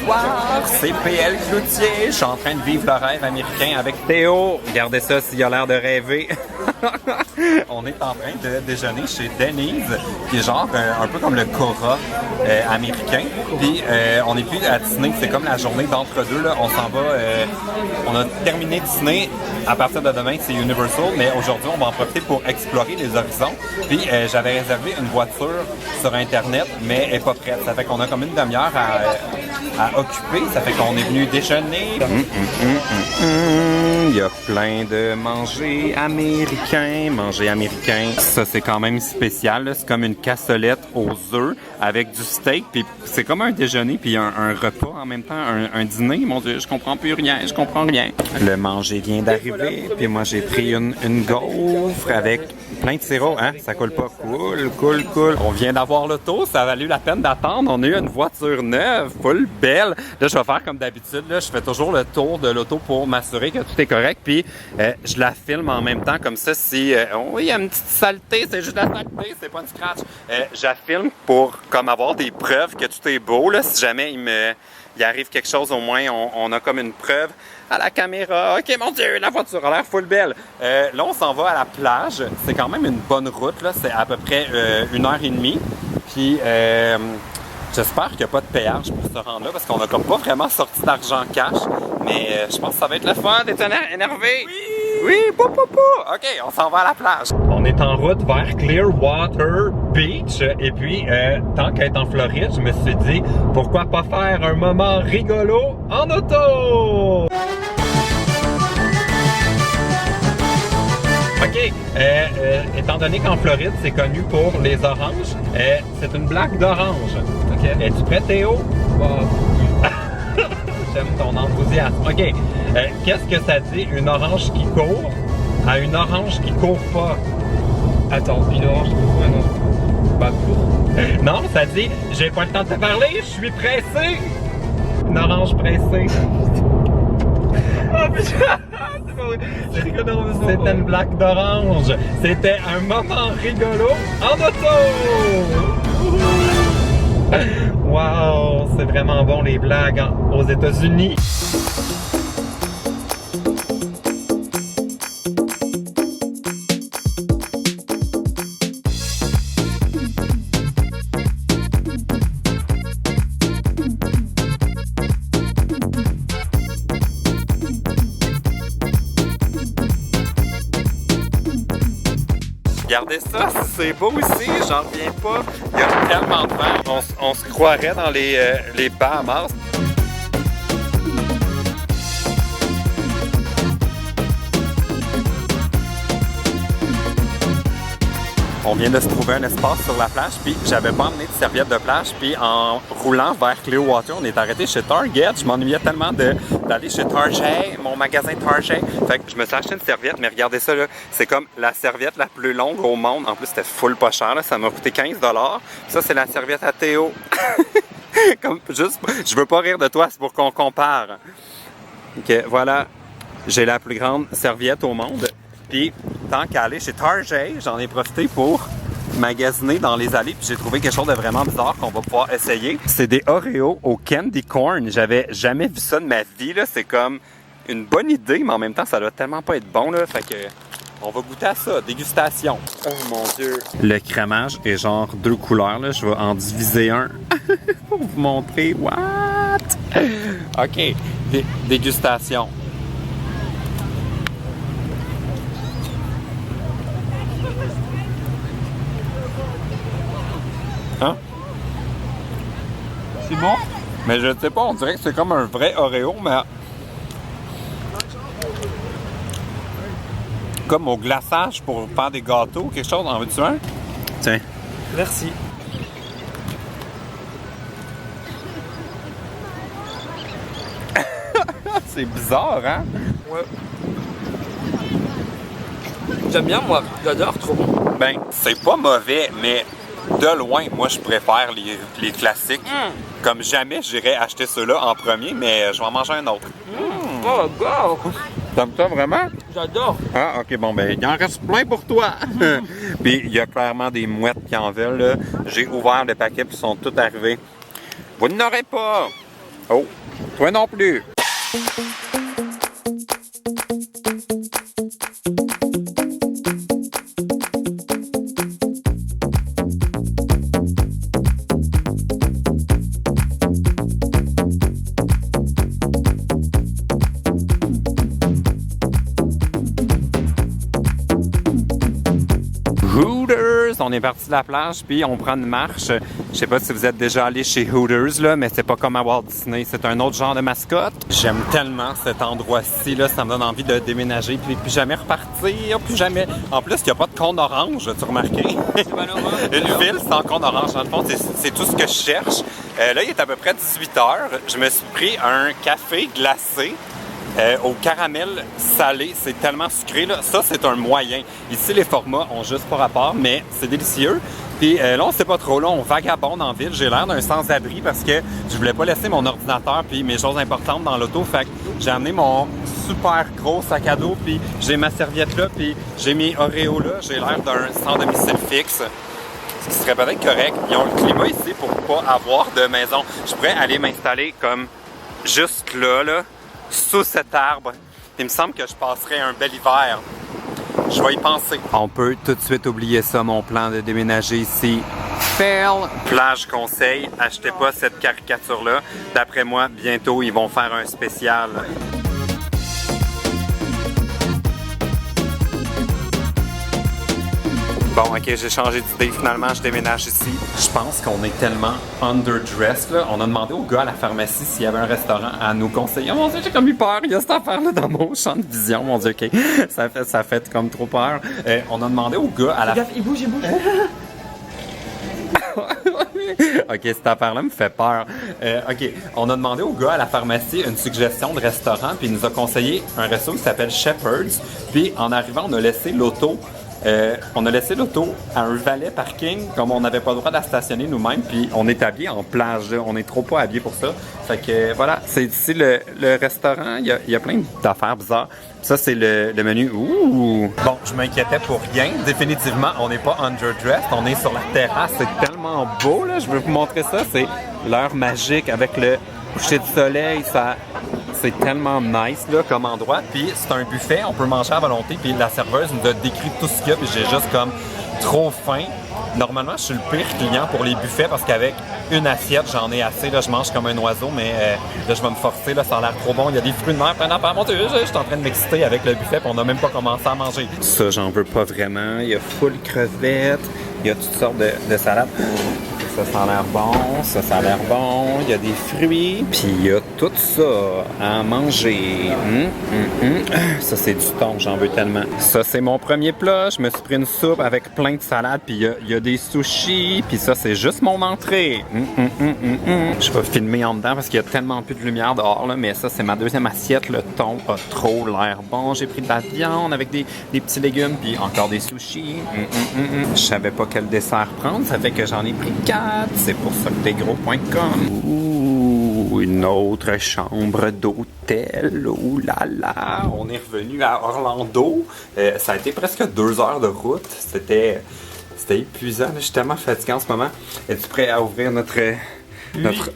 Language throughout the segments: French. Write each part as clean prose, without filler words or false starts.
Bonsoir, c'est PL Cloutier. Je suis en train de vivre le rêve américain avec Théo. Regardez ça s'il a l'air de rêver. On est en train de déjeuner chez Denny's, qui est genre un peu comme le Cora américain. Puis on n'est plus à Disney, c'est comme la journée d'entre-deux. Là. On s'en va, on a terminé Disney. À partir de demain, c'est Universal, mais aujourd'hui, on va en profiter pour explorer les horizons. Puis j'avais réservé une voiture sur Internet, mais elle n'est pas prête. Ça fait qu'on a comme une demi-heure à occuper. Ça fait qu'on est venu déjeuner. Il y a plein de manger américain. Ça, c'est quand même spécial. Là. C'est comme une cassolette aux œufs avec du steak. Puis c'est comme un déjeuner puis un repas en même temps, un dîner. Mon Dieu, je comprends plus rien. Le manger vient d'arriver. Puis moi, j'ai pris une gaufre avec plein de sirop. Hein? Ça coule pas. Cool. On vient d'avoir l'auto. Ça a valu la peine d'attendre. On a eu une voiture neuve, full belle. Là, je vais faire comme d'habitude. Là, je fais toujours le tour de l'auto pour m'assurer que tout est correct. Puis je la filme en même temps. Comme ça, si oui, il y a une petite saleté, c'est juste la saleté, c'est pas une scratch. Je la filme pour comme avoir des preuves que tout est beau. Là, si jamais il arrive quelque chose, au moins, on a comme une preuve à la caméra. OK, mon Dieu, la voiture a l'air full belle. Là, on s'en va à la plage. C'est quand même une bonne route. Là. C'est à peu près 1h30. Puis, j'espère qu'il n'y a pas de péage pour se rendre là parce qu'on n'a comme pas vraiment sorti d'argent cash. Mais je pense que ça va être le fun d'être énervé. Oui, pou. OK, on s'en va à la plage. On est en route vers Clearwater Beach. Et puis, tant qu'à être en Floride, je me suis dit, pourquoi pas faire un moment rigolo en auto? OK. Étant donné qu'en Floride, c'est connu pour les oranges, c'est une blague d'orange. OK. Es-tu prêt, Théo? J'aime ton enthousiasme. OK. Qu'est-ce que ça dit, une orange qui court à une orange qui court pas? Attends, une orange qui court, non? Pas court. Non, ça dit, j'ai pas le temps de te parler, je suis pressé. Une orange pressée. Oh putain! C'était une blague d'orange. C'était un moment rigolo en auto! Wow, c'est vraiment bon les blagues aux États-Unis. Regardez ça, c'est beau ici, j'en reviens pas. Il y a tellement de vent. On se croirait dans les Bahamas. On vient de se trouver un espace sur la plage, puis j'avais pas emmené de serviette de plage, puis en roulant vers Clearwater, on est arrêté chez Target. Je m'ennuyais tellement d'aller chez Target, mon magasin Target. Fait que je me suis acheté une serviette, mais regardez ça, là, c'est comme la serviette la plus longue au monde. En plus, c'était full pas cher, là, ça m'a coûté 15 $. Ça, c'est la serviette à Théo. Comme, juste, je veux pas rire de toi, c'est pour qu'on compare. OK, voilà, j'ai la plus grande serviette au monde. Puis, tant qu'à aller chez Target, j'en ai profité pour magasiner dans les allées. Puis j'ai trouvé quelque chose de vraiment bizarre qu'on va pouvoir essayer. C'est des Oreos au candy corn. J'avais jamais vu ça de ma vie. Là. C'est comme une bonne idée, mais en même temps, ça doit tellement pas être bon. Là. Fait que on va goûter à ça. Dégustation. Oh mon Dieu. Le crémage est genre 2 couleurs. Là. Je vais en diviser un pour vous montrer. What? OK. Dégustation. Hein? C'est bon? Mais je sais pas, on dirait que c'est comme un vrai Oreo, mais comme au glaçage pour faire des gâteaux, quelque chose, en veux-tu un? Tiens. Merci. C'est bizarre, hein? Ouais. J'aime bien, moi. J'adore, trop bon. Ben, c'est pas mauvais, mais de loin, moi, je préfère les classiques. Comme jamais, j'irais acheter ceux-là en premier, mais je vais en manger un autre. Oh, God! T'aimes ça vraiment? J'adore. Ah, OK, bon, ben, il en reste plein pour toi. Puis, il y a clairement des mouettes qui en veulent, là. J'ai ouvert le paquet, puis ils sont tous arrivés. Vous n'aurez pas! Oh, toi non plus. Hooters! On est parti de la plage, puis on prend une marche. Je sais pas si vous êtes déjà allé chez Hooters, là, mais c'est pas comme à Walt Disney. C'est un autre genre de mascotte. J'aime tellement cet endroit-ci, là. Ça me donne envie de déménager, puis plus jamais repartir, plus jamais. En plus, il n'y a pas de cône orange, as-tu remarqué? Une ville sans cône orange, dans le fond, c'est tout ce que je cherche. Là, il est à peu près 18 heures. Je me suis pris un café glacé. Au caramel salé, c'est tellement sucré, là. Ça, c'est un moyen. Ici, les formats ont juste pas rapport, mais c'est délicieux. Puis là, on sait pas trop, là, on vagabonde en ville. J'ai l'air d'un sans-abri parce que je voulais pas laisser mon ordinateur puis mes choses importantes dans l'auto. Fait que j'ai amené mon super gros sac à dos, puis j'ai ma serviette là, puis j'ai mes Oreos là. J'ai l'air d'un sans-domicile fixe. Ce qui serait peut-être correct. Ils ont le climat ici pour pas avoir de maison. Je pourrais aller m'installer comme juste là, sous cet arbre. Il me semble que je passerai un bel hiver. Je vais y penser. On peut tout de suite oublier ça, mon plan de déménager ici. Fail! Plage conseil, achetez pas cette caricature-là. D'après moi, bientôt, ils vont faire un spécial. Bon, ok, j'ai changé d'idée. Finalement, je déménage ici. Je pense qu'on est tellement underdressed, là. On a demandé au gars à la pharmacie s'il y avait un restaurant à nous conseiller. Oh mon Dieu, j'ai comme eu peur. Il y a cette affaire-là dans mon champ de vision. Mon Dieu, ok. Ça fait comme trop peur. On a demandé au gars à la... Regarde, il bouge. Ok, cette affaire-là me fait peur. Ok, on a demandé au gars à la pharmacie une suggestion de restaurant, puis il nous a conseillé un resto qui s'appelle Shepherd's. Puis en arrivant, on a laissé l'auto à un valet parking, comme on n'avait pas le droit de la stationner nous-mêmes, puis on est habillé en plage, là. On n'est trop pas habillé pour ça. Fait que voilà, c'est ici le restaurant, il y a plein d'affaires bizarres. Ça, c'est le menu. Ouh! Bon, je m'inquiétais pour rien. Définitivement, on n'est pas underdressed, on est sur la terrasse. C'est tellement beau, là. Je veux vous montrer ça. C'est l'heure magique avec le coucher du soleil. C'est tellement nice là, comme endroit. Puis c'est un buffet, on peut manger à volonté. Puis la serveuse nous a décrit tout ce qu'il y a. Puis j'ai juste comme trop faim. Normalement, je suis le pire client pour les buffets parce qu'avec une assiette, j'en ai assez. Là, je mange comme un oiseau, mais là, je vais me forcer. Là, ça a l'air trop bon. Il y a des fruits de mer. Mon Dieu, je suis en train de m'exciter avec le buffet. Puis on n'a même pas commencé à manger. Ça, j'en veux pas vraiment. Il y a full crevettes. Il y a toutes sortes de salades. Ça a l'air bon, ça a l'air bon. Il y a des fruits, puis il y a tout ça à manger. Ça, c'est du thon, j'en veux tellement. Ça, c'est mon premier plat. Je me suis pris une soupe avec plein de salades, puis il y a des sushis, puis ça, c'est juste mon entrée. Je vais filmer en dedans parce qu'il y a tellement plus de lumière dehors, là, mais ça, c'est ma deuxième assiette. Le thon a trop l'air bon. J'ai pris de la viande avec des petits légumes, puis encore des sushis. Je savais pas quel dessert prendre, ça fait que j'en ai pris 4. C'est pour ça que t'es gros.com. Ouh, une autre chambre d'hôtel. Ouh là là. On est revenu à Orlando. Ça a été presque 2 heures de route. C'était épuisant. Je suis tellement fatigué en ce moment. Es-tu prêt à ouvrir notre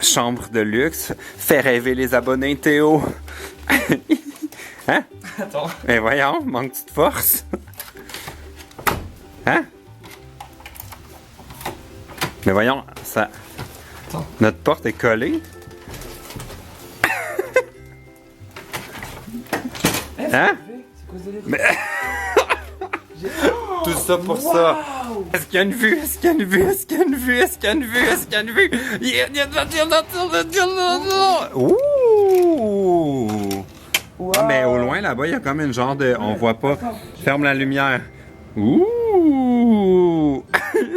chambre de luxe? Fais rêver les abonnés, Théo. Hein? Attends. Mais voyons, manque-tu de force? Hein? Mais voyons, ça... Attends. Notre porte est collée. Hein? C'est quoi ce Mais... Tout ça pour ça. Est-ce qu'il y a une vue? Est-ce qu'il y a une vue? Est-ce qu'il y a une vue? Est-ce qu'il y a une vue? Est-ce qu'il y a une vue? Ouh! Wow. Ah, mais au loin, là-bas, il y a comme une genre de... On voit pas. Ferme la lumière. Ouh!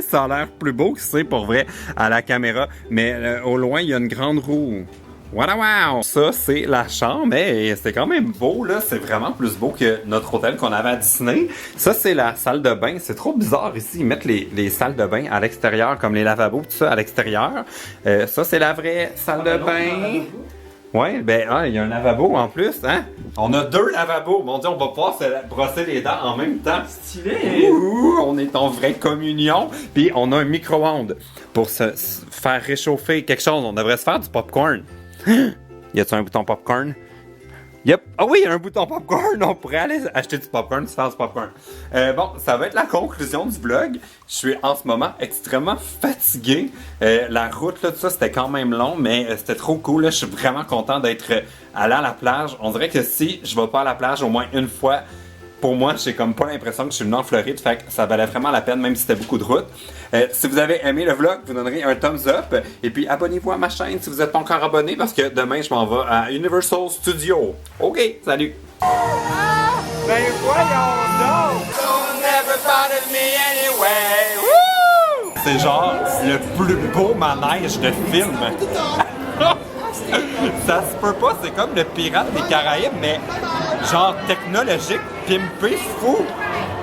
Ça a l'air plus beau que c'est pour vrai à la caméra. Mais au loin, il y a une grande roue. Wow! Ça, c'est la chambre. Mais c'est quand même beau, là. C'est vraiment plus beau que notre hôtel qu'on avait à Disney. Ça, c'est la salle de bain. C'est trop bizarre ici. Ils mettent les salles de bain à l'extérieur, comme les lavabos, tout ça à l'extérieur. Ça, c'est la vraie salle de bain. Ouais, il y a un lavabo en plus, hein? On a 2 lavabos. Mon Dieu, on va pouvoir se brosser les dents en même temps. Stylé! Ouh, on est en vraie communion. Puis on a un micro-ondes pour se faire réchauffer quelque chose. On devrait se faire du popcorn. Y a-t-il un bouton popcorn? Yep. Ah oui, il y a un bouton popcorn. On pourrait aller acheter du popcorn, tu fais du popcorn. Bon, ça va être la conclusion du vlog. Je suis en ce moment extrêmement fatigué. La route, là, tout ça, c'était quand même long, mais c'était trop cool. Là. Je suis vraiment content d'être allé à la plage. On dirait que si je vais pas à la plage au moins une fois, pour moi, j'ai comme pas l'impression que je suis venu en Floride, fait que ça valait vraiment la peine, même si c'était beaucoup de route. Si vous avez aimé le vlog, vous donnerez un thumbs up. Et puis, abonnez-vous à ma chaîne si vous n'êtes pas encore abonné, parce que demain, je m'en vais à Universal Studios. OK, salut! Ben voyons donc! C'est genre le plus beau manège de film. Ça se peut pas, c'est comme le Pirate des Caraïbes, mais genre technologique, pimpé, fou.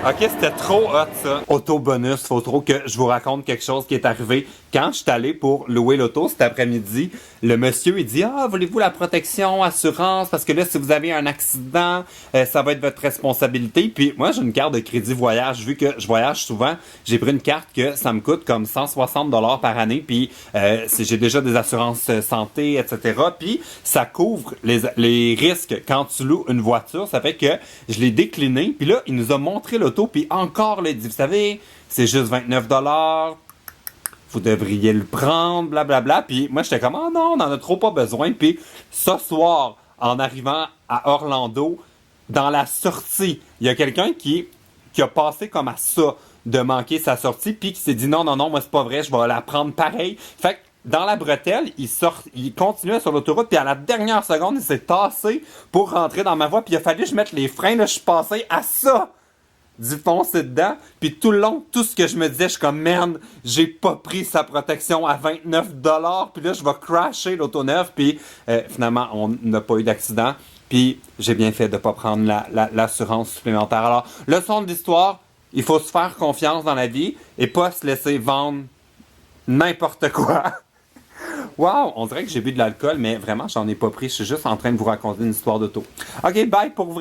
Ok, c'était trop hot ça. Auto bonus, faut trop que je vous raconte quelque chose qui est arrivé. Quand je suis allé pour louer l'auto cet après-midi, le monsieur il dit « Ah, voulez-vous la protection, assurance? Parce que là, si vous avez un accident, ça va être votre responsabilité. » Puis moi, j'ai une carte de crédit voyage. Vu que je voyage souvent, j'ai pris une carte que ça me coûte comme 160$ par année. Puis j'ai déjà des assurances santé, etc. Puis ça couvre les risques quand tu loues une voiture. Ça fait que je l'ai décliné. Puis là, il nous a montré l'auto. Puis encore, il dit « Vous savez, c'est juste 29$. Vous devriez le prendre, blablabla. » Puis moi, j'étais comme « Oh non, on en a trop pas besoin. » Puis ce soir, en arrivant à Orlando, dans la sortie, il y a quelqu'un qui a passé comme à ça de manquer sa sortie, puis qui s'est dit « Non, moi c'est pas vrai, je vais la prendre pareil. » Fait que dans la bretelle, il continuait sur l'autoroute, puis à la dernière seconde, il s'est tassé pour rentrer dans ma voie, puis il a fallu que je mette les freins, là, je suis passé à ça! D'y foncer dedans, puis tout le long, tout ce que je me disais, je suis comme merde, j'ai pas pris sa protection à 29$, puis là je vais crasher l'auto neuve, puis finalement on n'a pas eu d'accident, puis j'ai bien fait de pas prendre l'assurance supplémentaire. Alors, leçon de l'histoire, il faut se faire confiance dans la vie et pas se laisser vendre n'importe quoi. Wow, on dirait que j'ai bu de l'alcool, mais vraiment j'en ai pas pris, je suis juste en train de vous raconter une histoire d'auto. Ok, bye pour vrai.